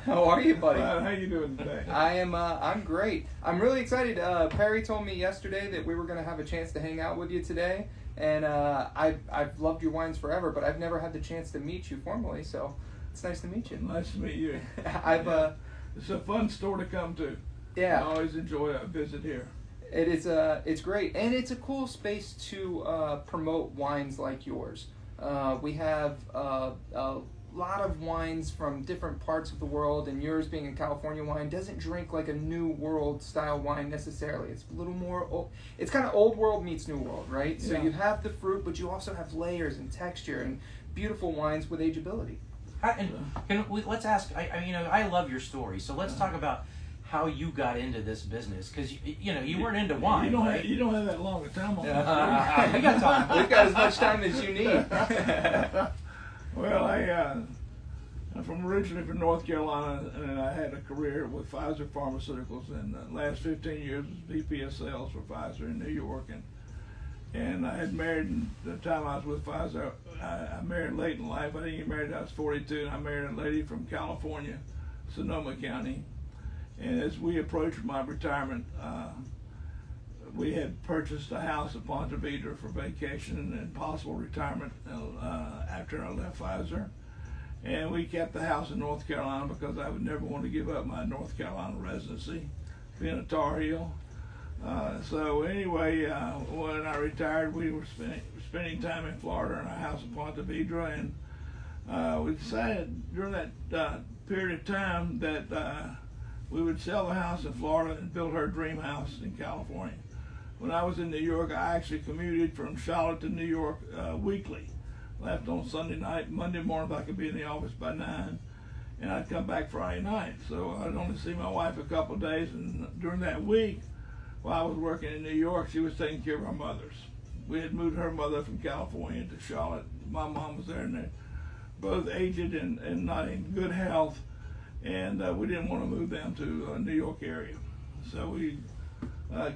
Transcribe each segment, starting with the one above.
How are you, buddy? How you doing today? I'm great. I'm really excited. Perry told me yesterday that we were going to have a chance to hang out with you today, and I've loved your wines forever, but I've never had the chance to meet you formally, so it's nice to meet you. Nice to meet you. It's a fun store to come to. Yeah. I always enjoy a visit here. It is. It's great, and it's a cool space to promote wines like yours. We have a lot of wines from different parts of the world, and yours being a California wine doesn't drink like a New World style wine necessarily. It's a little more. It's kind of old world meets New World, right? So you have the fruit, but you also have layers and texture and beautiful wines with ageability. Let's ask. I love your story, so let's talk about how you got into this business, because you weren't into wine. You don't have that long a time on this. We got time. We've got as much time as you need. Well, I'm originally from North Carolina, and I had a career with Pfizer Pharmaceuticals, and the last 15 years was VP of sales for Pfizer in New York, and I had married, the time I was with Pfizer, I married late in life. I didn't get married until I was 42, and I married a lady from California, Sonoma County. And as we approached my retirement, we had purchased a house in Ponte Vedra for vacation and possible retirement after I left Pfizer. And we kept the house in North Carolina because I would never want to give up my North Carolina residency, being a Tar Heel. So anyway, when I retired, we were spending time in Florida in our house in Ponte Vedra, and we decided during that period of time that we would sell the house in Florida and build her dream house in California. When I was in New York, I actually commuted from Charlotte to New York weekly. Left on Sunday night, Monday morning if I could be in the office by 9, and I'd come back Friday night. So I'd only see my wife a couple of days, and during that week, while I was working in New York, she was taking care of our mothers. We had moved her mother from California to Charlotte. My mom was there, and they're both aged and not in good health. And we didn't want to move them to New York area. So we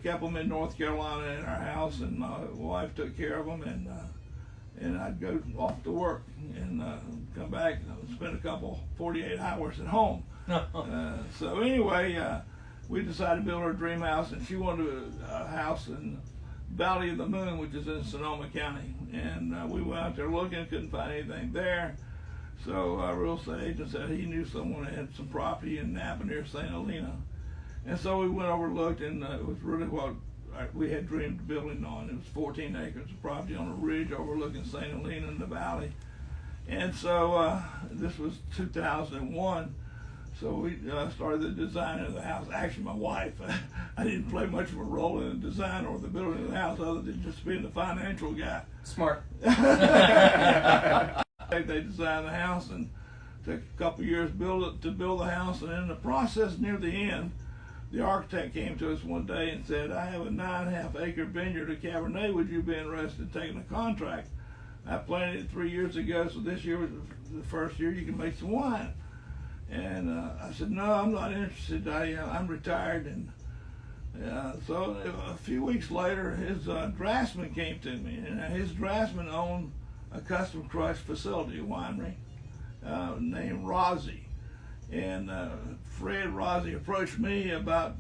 kept them in North Carolina in our house, and my wife took care of them, and I'd go off to work and come back and spend 48 hours at home. So anyway, we decided to build her dream house, and she wanted a house in Valley of the Moon, which is in Sonoma County. And we went out there looking, couldn't find anything there. So our real estate agent said he knew someone that had some property in Napa near St. Helena. And so we went over and looked, and it was really what we had dreamed of building on. It was 14 acres of property on a ridge overlooking St. Helena in the valley. And so this was 2001. So we started the design of the house. Actually, my wife, I didn't play much of a role in the design or the building of the house other than just being the financial guy. Smart. They designed the house, and took a couple of years to build the house, and in the process near the end, the architect came to us one day and said, I have a 9.5 acre vineyard of Cabernet, would you be interested in taking a contract? I planted it 3 years ago, so this year was the first year you can make some wine. And I said, no, I'm not interested, I'm retired. And so a few weeks later, his draftsman came to me, and his draftsman owned a custom crush facility, a winery, named Rozzi. And Fred Rozzi approached me about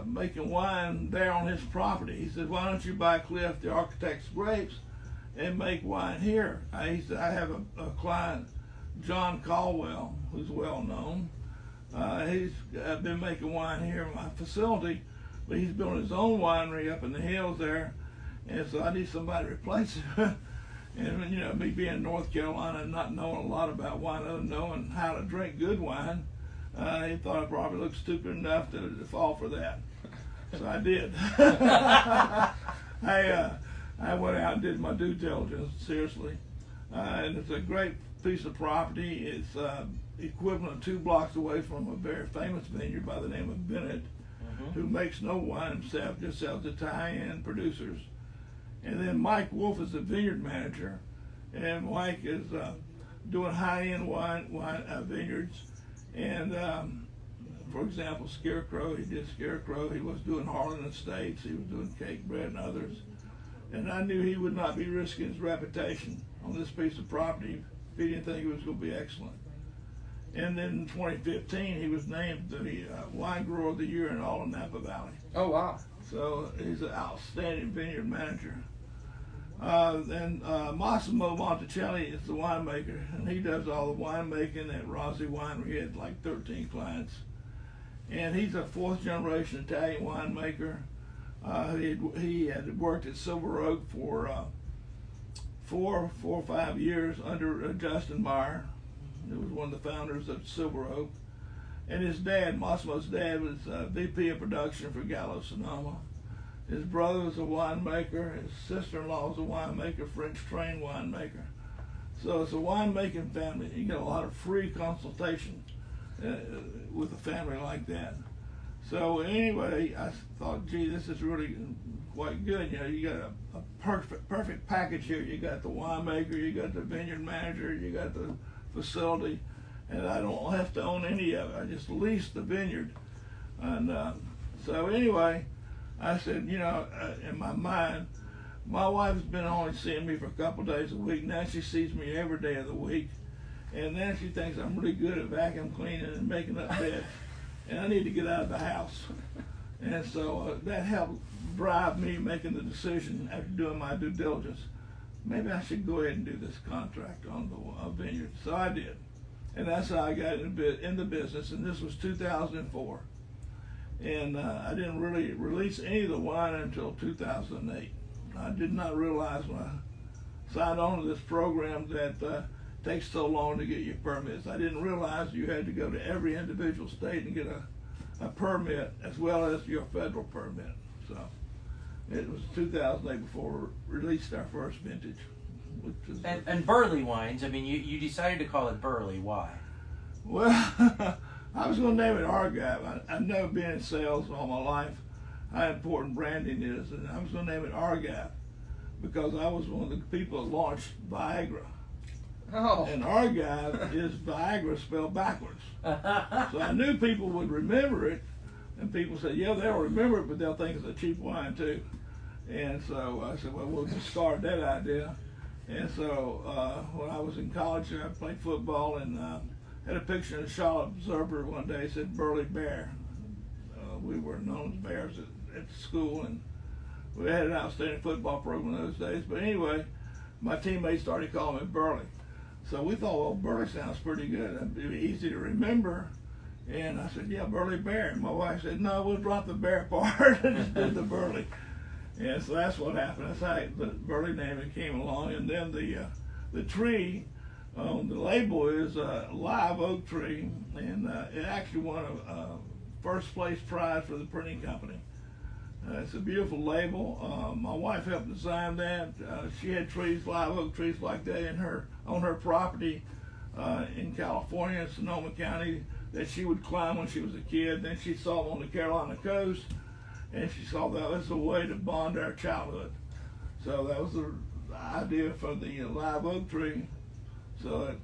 making wine there on his property. He said, why don't you buy Cliff, the architect's grapes, and make wine here? He said, I have a client, John Caldwell, who's well known. He's been making wine here in my facility, but he's building his own winery up in the hills there, and so I need somebody to replace him. And me being in North Carolina and not knowing a lot about wine other than knowing how to drink good wine, he thought I probably looked stupid enough to fall for that. So I did. I went out and did my due diligence, seriously. And it's a great piece of property. It's equivalent 2 blocks away from a very famous vineyard by the name of Bennett, who makes no wine himself, just sells it to high-end producers. And then Mike Wolf is the vineyard manager, and Mike is doing high-end wine vineyards. And for example, Scarecrow, he did Scarecrow. He was doing Harlan Estates. He was doing Cake Bread and others. And I knew he would not be risking his reputation on this piece of property if he didn't think it was going to be excellent. And then in 2015, he was named the Wine Grower of the Year in all of Napa Valley. Oh, wow. So he's an outstanding vineyard manager. Then Massimo Monticelli is the winemaker, and he does all the winemaking at Rossi Winery. He had like 13 clients. And he's a fourth-generation Italian winemaker. He had worked at Silver Oak for 4 or 5 years under Justin Meyer, who was one of the founders of Silver Oak. And his dad, Massimo's dad, was VP of production for Gallo Sonoma. His brother was a winemaker. His sister-in-law was a winemaker, French-trained winemaker. So it's a winemaking family. You get a lot of free consultation with a family like that. So anyway, I thought, gee, this is really quite good. You know, you got a perfect package here. You got the winemaker, you got the vineyard manager, you got the facility, and I don't have to own any of it. I just lease the vineyard. And so anyway, I said, you know, in my mind, my wife's been only seeing me for a couple days a week. Now she sees me every day of the week. And then she thinks I'm really good at vacuum cleaning and making up beds. And I need to get out of the house. And so that helped drive me making the decision after doing my due diligence. Maybe I should go ahead and do this contract on the vineyard. So I did. And that's how I got in the business. And this was 2004. And I didn't really release any of the wine until 2008. I did not realize when I signed on to this program that it takes so long to get your permits. I didn't realize you had to go to every individual state and get a permit as well as your federal permit. So it was 2008 before we released our first vintage. Which is and Burly wines, I mean, you decided to call it Burly. Why? Well, I was going to name it Argyle. I've never been in sales all my life, how important branding is, and I was going to name it Argyle because I was one of the people that launched Viagra. Oh. And Argyle is Viagra spelled backwards. So I knew people would remember it, and people said, yeah, they'll remember it, but they'll think it's a cheap wine too. And so I said, well, we'll discard that idea. And so when I was in college, I played football and had a picture in the Charlotte Observer one day that said Burly Bear. We were known as Bears at school, and we had an outstanding football program those days. But anyway, my teammates started calling me Burly. So we thought, well, Burly sounds pretty good. It'd be easy to remember. And I said, yeah, Burly Bear. And my wife said, no, we'll drop the Bear part and just do the Burly. And so that's what happened. That's how the Burly name came along. And then the tree on the label is a live oak tree, and it actually won a first place prize for the printing company. It's a beautiful label. My wife helped design that. She had trees, live oak trees like that on her property in California, Sonoma County, that she would climb when she was a kid. Then she saw them on the Carolina coast, and she saw that was a way to bond our childhood. So that was the idea for the live oak tree. So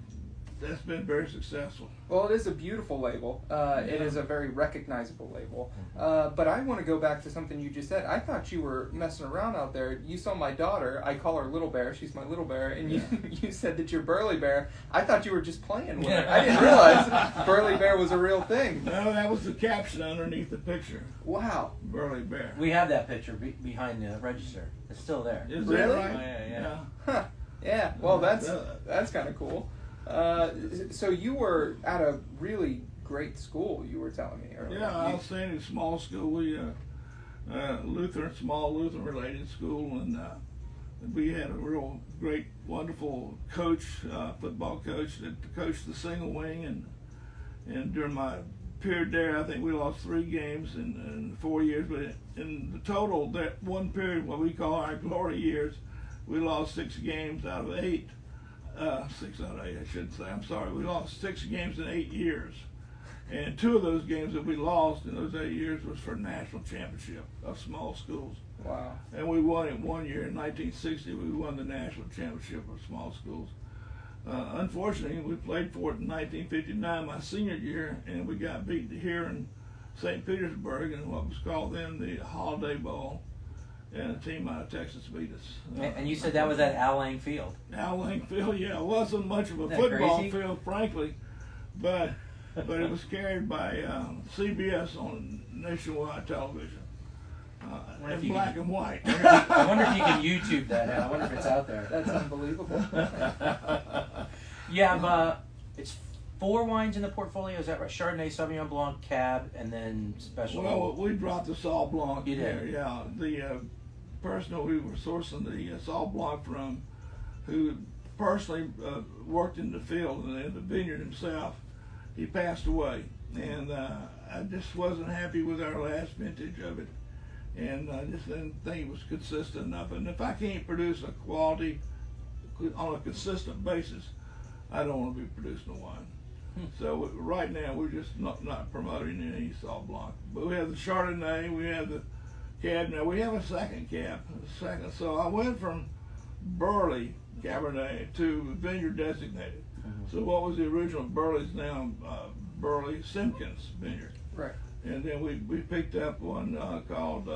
that's been very successful. Well, it is a beautiful label. It is a very recognizable label. But I want to go back to something you just said. I thought you were messing around out there. You saw my daughter. I call her Little Bear. She's my Little Bear. And you said that you're Burly Bear. I thought you were just playing with her. I didn't realize Burly Bear was a real thing. No, that was the caption underneath the picture. Wow. Burly Bear. We have that picture behind the register. It's still there. Is Really? that right? Oh, yeah. Huh. Yeah. Well, that's kind of cool. So you were at a really great school, you were telling me earlier. Yeah, outstanding small school. We small Lutheran related school, and we had a real great, wonderful coach, football coach that coached the single wing, and during my period there, I think we lost 3 games in 4 years, but in the total, that one period, what we call our glory years, we lost 6 games out of 8. 6 out of 8, I should say. I'm sorry. We lost 6 games in 8 years. And 2 of those games that we lost in those 8 years was for national championship of small schools. Wow. And we won it one year in 1960. We won the national championship of small schools. Unfortunately, we played for it in 1959, my senior year, and we got beat here in St. Petersburg in what was called then the Holiday Bowl. And a team out of Texas beat us. And you said that was at Al Lang Field. Al Lang Field, yeah. It wasn't much of a Isn't that football crazy? field, frankly. But but it was carried by CBS on nationwide television. In black and white. I wonder if you can YouTube that now. I wonder if it's out there. That's unbelievable. You have it's 4 wines in the portfolio, is that right? Chardonnay, Sauvignon Blanc, Cab, and then special. Well, we dropped the Sauv Blanc You did? there, yeah. The person who we were sourcing the Sauv Blanc from, who personally worked in the field and in the vineyard himself, he passed away. And I just wasn't happy with our last vintage of it. And I just didn't think it was consistent enough. And if I can't produce a quality on a consistent basis, I don't want to be producing a wine. So right now we're just not promoting any Sauv Blanc. But we have the Chardonnay, we have the Cab. Now we have a second Cab. So I went from Burly Cabernet to vineyard designated. So what was the original Burly's now Burly Simpkins Vineyard. Right. And then we picked up one called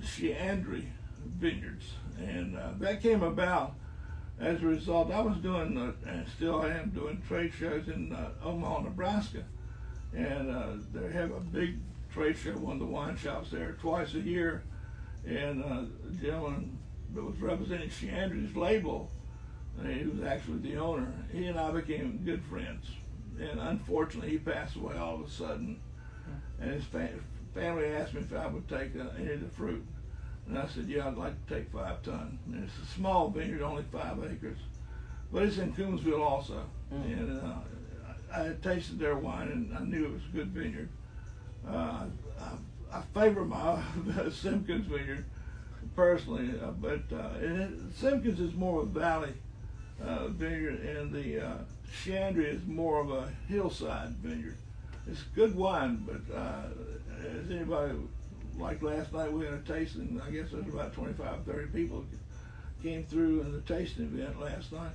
Chiandry Vineyards, and that came about as a result. I was doing, and still am doing, trade shows in Omaha, Nebraska, and they have a big trade show, one of the wine shops there, twice a year, and the gentleman that was representing Chiandry's label, he was actually the owner, he and I became good friends, and unfortunately he passed away all of a sudden. And his family asked me if I would take any of the fruit. And I said, yeah, I'd like to take 5 tons. And it's a small vineyard, only 5 acres. But it's in Coombsville also. And I had tasted their wine and I knew it was a good vineyard. I favor my Simpkins vineyard personally, but Simpkins is more of a valley vineyard, and the Chiandry is more of a hillside vineyard. It's good wine, but as anybody, like last night we had a tasting, I guess there was about 25, 30 people came through in the tasting event last night.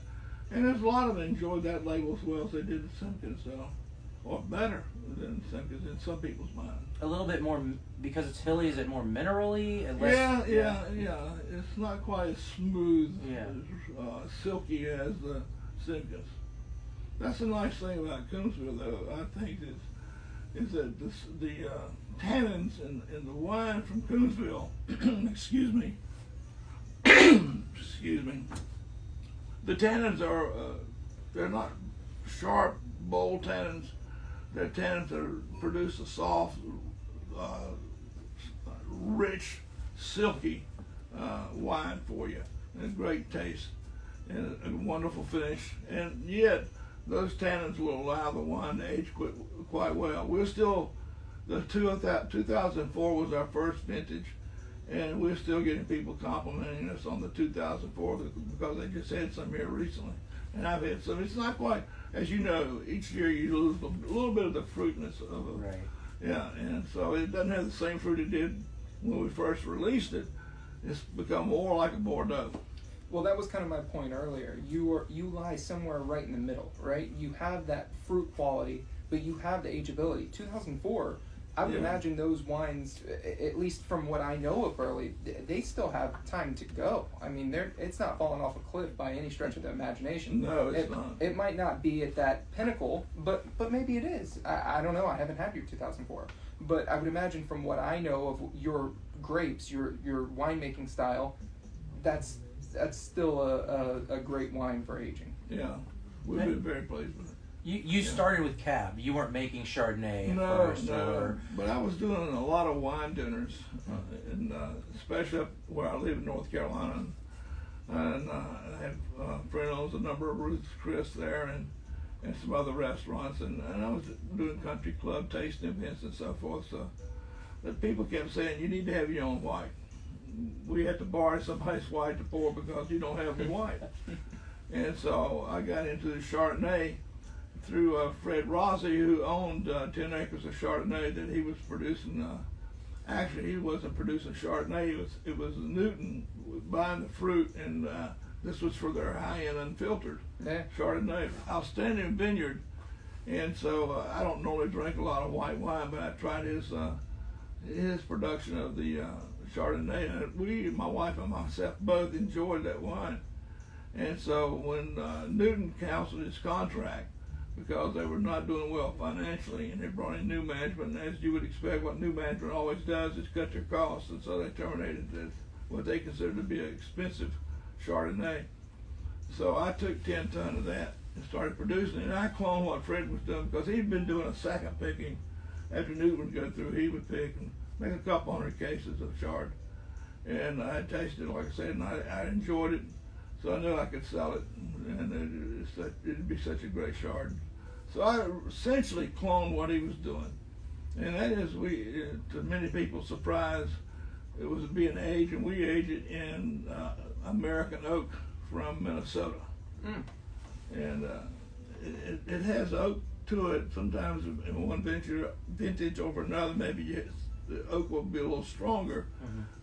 And there's a lot of them enjoyed that label as well as they did the Simpkins, so, or better than Simpkins in some people's mind. A little bit more, because it's hilly, is it more minerally? And less, Yeah. It's not quite as smooth, silky as the Simpkins. That's the nice thing about Coombsville, though, I think, is that the tannins in the wine from Coombsville, excuse me, the tannins are, they're not sharp, bold tannins. They're tannins that produce a soft, rich, silky wine for you, and a great taste, and a wonderful finish, and yet those tannins will allow the wine to age quite well. We're still, the 2004 was our first vintage, and we're still getting people complimenting us on the 2004 because they just had some here recently. And I've had some. It's not quite, as you know, each year you lose a little bit of the fruitiness of it. Right. Yeah, and so it doesn't have the same fruit it did when we first released it. It's become more like a Bordeaux. Well, that was kind of my point earlier. You lie somewhere right in the middle, right? You have that fruit quality, but you have the ageability. 2004, I would imagine those wines, at least from what I know of Burly, they still have time to go. I mean, it's not falling off a cliff by any stretch of the imagination. No, it's not. It might not be at that pinnacle, but maybe it is. I don't know. I haven't had your 2004. But I would imagine from what I know of your grapes, your winemaking style, that's still a great wine for aging. Yeah, we've been very pleased with it. You started with Cab. You weren't making Chardonnay at first. No. But I was doing a lot of wine dinners, and especially up where I live in North Carolina. And I have a friend owns a number of Ruth's Chris there, and some other restaurants. And I was doing country club tasting events and so forth. So that people kept saying, you need to have your own white. We had to borrow somebody's white to pour because you don't have the white. And so I got into the Chardonnay through Fred Rossi, who owned 10 acres of Chardonnay that he was producing. Actually, he wasn't producing Chardonnay. It was Newton buying the fruit, and this was for their high-end unfiltered Chardonnay. Outstanding vineyard. And so I don't normally drink a lot of white wine, but I tried his production of the Chardonnay, and my wife and myself both enjoyed that wine. And so when Newton canceled his contract, because they were not doing well financially, and they brought in new management. And as you would expect, what new management always does is cut their costs, and so they terminated what they considered to be an expensive Chardonnay. So I took 10 tons of that and started producing it. And I cloned what Fred was doing, because he'd been doing a second picking. After Newt would go through, he would pick and make a couple hundred cases of Chard. And I tasted it, like I said, and I enjoyed it. So I knew I could sell it, and it'd be such a great Chard. So I essentially cloned what he was doing. And that is, to many people's surprise, it was being aged, and we aged it in American oak from Minnesota. Mm. And it has oak to it. Sometimes in one vintage over another, maybe the oak will be a little stronger,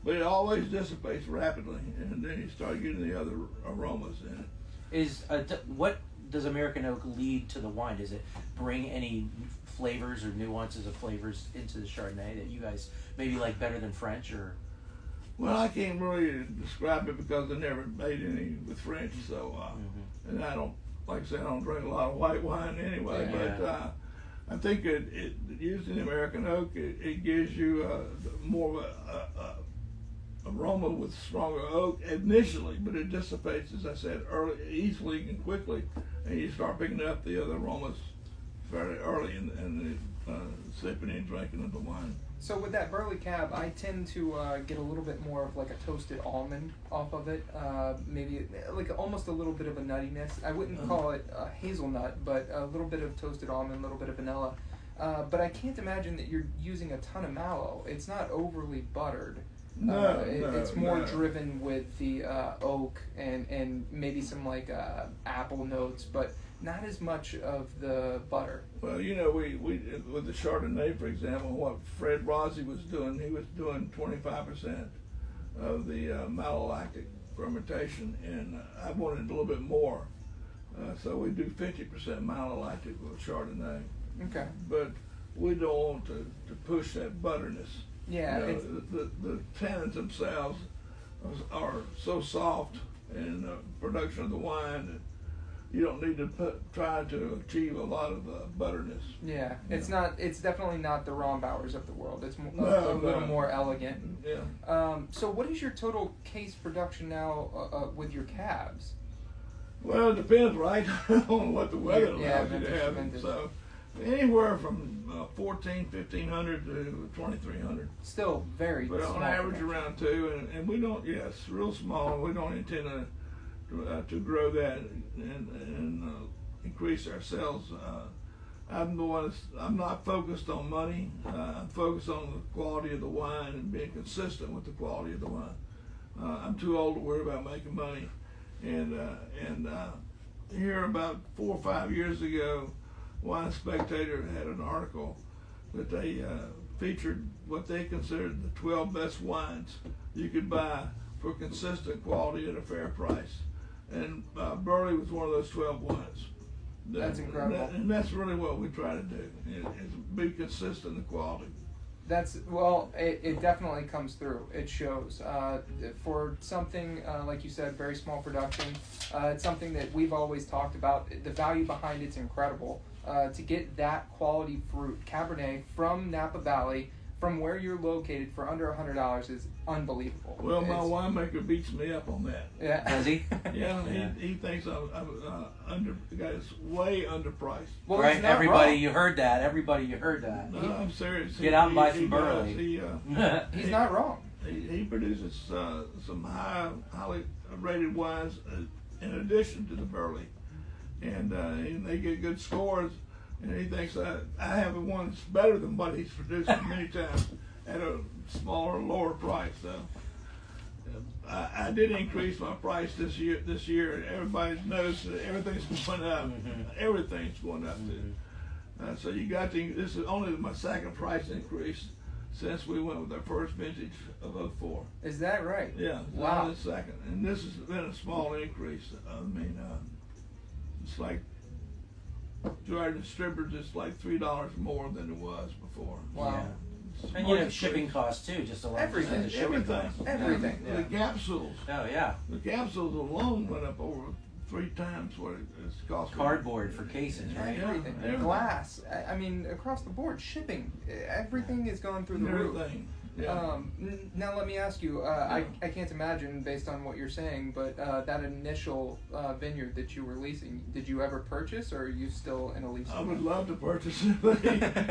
but it always dissipates rapidly, and then you start getting the other aromas in it. What does American oak lead to the wine? Does it bring any flavors or nuances of flavors into the Chardonnay that you guys maybe like better than French? Or Well, I can't really describe it because I never made any with French, so and I don't, like I said, I don't drink a lot of white wine anyway. Yeah. But I think using American oak, it gives you more of a aroma with stronger oak initially, but it dissipates, as I said, easily and quickly, and you start picking up the other aromas fairly early in the sipping and drinking of the wine. So with that Burly Cab, I tend to get a little bit more of like a toasted almond off of it, maybe like almost a little bit of a nuttiness. I wouldn't call it hazelnut, but a little bit of toasted almond, a little bit of vanilla. But I can't imagine that you're using a ton of mallow. It's not overly buttered. It's more driven with the oak and maybe some like apple notes, but not as much of the butter. Well, you know, we with the Chardonnay, for example, what Fred Rossi was doing, he was doing 25% of the malolactic fermentation, and I wanted a little bit more, so we do 50% malolactic with Chardonnay. Okay. But we don't want to push that butterness. Yeah. You know, the tannins themselves are so soft in the production of the wine that you don't need to try to achieve a lot of butterness. Yeah, it's not. It's definitely not the Rombauers of the world. It's a little more elegant. Yeah. So, what is your total case production now with your cabs? Well, it depends, right, on what the weather allows you to vintage, have. vintage. So, anywhere from 1,500 to 2,300. Still very But small. on average, around 2, and we don't. Yes, real small. We don't intend to grow that and increase our sales. I'm not focused on money. I'm focused on the quality of the wine and being consistent with the quality of the wine. I'm too old to worry about making money. And here about 4 or 5 years ago, Wine Spectator had an article that they featured what they considered the 12 best wines you could buy for consistent quality at a fair price. And Burly was one of those 12 wines. That's incredible. And that's really what we try to do, is be consistent in quality. It definitely comes through. It shows. For something, like you said, very small production, it's something that we've always talked about. The value behind it's incredible. To get that quality fruit, Cabernet, from Napa Valley, from where you're located for under $100 is unbelievable. Well, my winemaker beats me up on that. Yeah. does he? Yeah, he thinks I'm way underpriced. Well, right, he's not everybody, wrong. you heard that. Everybody, you heard that. No, I'm serious. Get out and buy some Burly. He's not wrong. He produces some highly rated wines in addition to the Burly, and they get good scores. And he thinks I have one that's better than what he's producing many times at a smaller, lower price. So I did increase my price this year. Everybody knows that everything's going up. Everything's going up. So you got this is only my second price increase since we went with our first vintage of 04. Is that right? Yeah. Wow. The second, and this has been a small increase. I mean, it's like to our distributors, it's like $3 more than it was before. Wow. It's And you know, shipping costs too, just alone. Everything. The shipping Everything. costs. Everything. The capsules. Oh yeah. The capsules alone went up over 3 times what it's cost. me. Cardboard for cases, right? Yeah. Everything, everything. glass. I mean, across the board, shipping. Everything is going through the roof. Everything. Yeah. Now let me ask you. I can't imagine, based on what you're saying, but that initial vineyard that you were leasing, did you ever purchase, or are you still in a lease? I would love to purchase it, but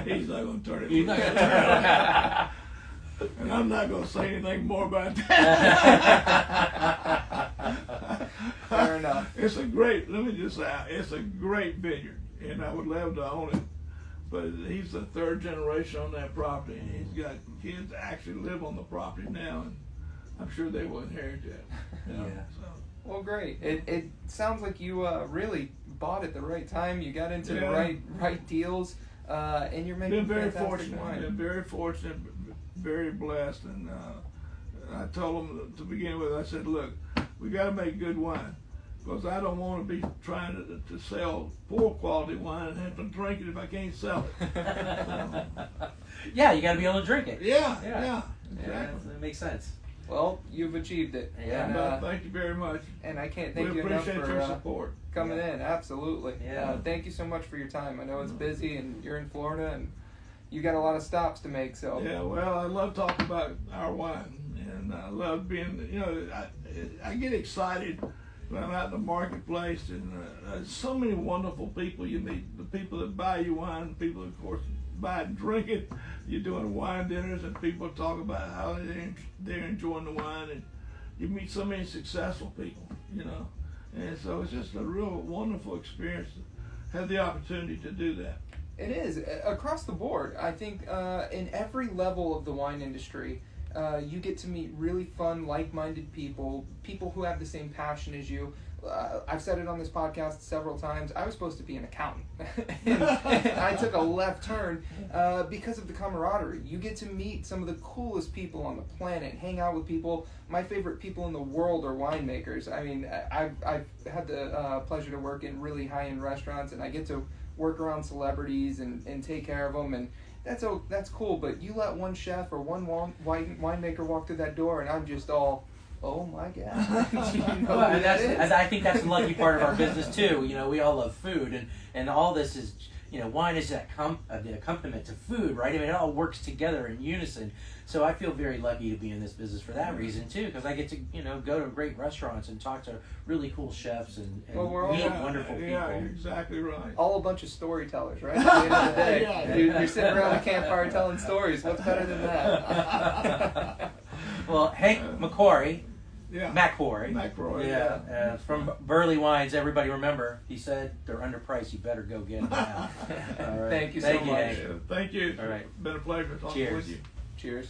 he's not going to turn it. You're not gonna turn it. And I'm not going to say anything more about that. Fair enough. It's a great, let me just say, it's a great vineyard, and I would love to own it. But he's the 3rd generation on that property, and he's got kids that actually live on the property now, and I'm sure they will inherit that. You know, Yeah. so. Well, great. It sounds like you really bought at the right time. You got into the Yeah. right deals, and you're making Been very fantastic fortunate. wine. Been very fortunate, very blessed, and I told him to begin with. I said, "Look, we got to make good wine, because I don't want to be trying to sell poor quality wine and have to drink it if I can't sell it." Yeah, you got to be able to drink it. Yeah, Yeah. exactly. That makes sense. Well, you've achieved it. Yeah. And, Thank you very much. and I can't We thank you enough appreciate for your support. coming Yeah. in. Absolutely. Yeah. Thank you so much for your time. I know it's busy, and you're in Florida, and you got a lot of stops to make. So Yeah, well, I love talking about our wine, and I love being, I get excited when I'm out in the marketplace, and so many wonderful people you meet. The people that buy you wine, the people that, of course, buy it and drink it. You're doing wine dinners, and people talk about how they're enjoying the wine, and you meet so many successful people, and so it's just a real wonderful experience to have the opportunity to do that. it is across the board. I think in every level of the wine industry, you get to meet really fun, like-minded people who have the same passion as you. I've said it on this podcast several times. I was supposed to be an accountant, and I took a left turn because of the camaraderie. You get to meet some of the coolest people on the planet, hang out with people. My favorite people in the world are winemakers. I mean, I've had the pleasure to work in really high-end restaurants, and I get to work around celebrities and take care of them, and that's cool. But you let one chef or one winemaker walk through that door, and I'm just all, oh my God. Do you know Well, who and that is? I think that's the lucky part of our business too. We all love food, and all this is, wine is the accompaniment to food, right? I mean, it all works together in unison. So I feel very lucky to be in this business for that reason too, because I get to, go to great restaurants and talk to really cool chefs and Well, we're all- meet wonderful people. Yeah, you're exactly right. All a bunch of storytellers, right? At the end of the day, Yeah. you're sitting around the campfire telling stories. What's better than that? Well, Hank McCrorie, Yeah. McCrorie. Yeah. From Burly Wines, everybody remember, he said they're underpriced, you better go get them now. All right. Thank you so much. Hank. Thank you. All right. Been a pleasure talking Cheers. with you. Cheers.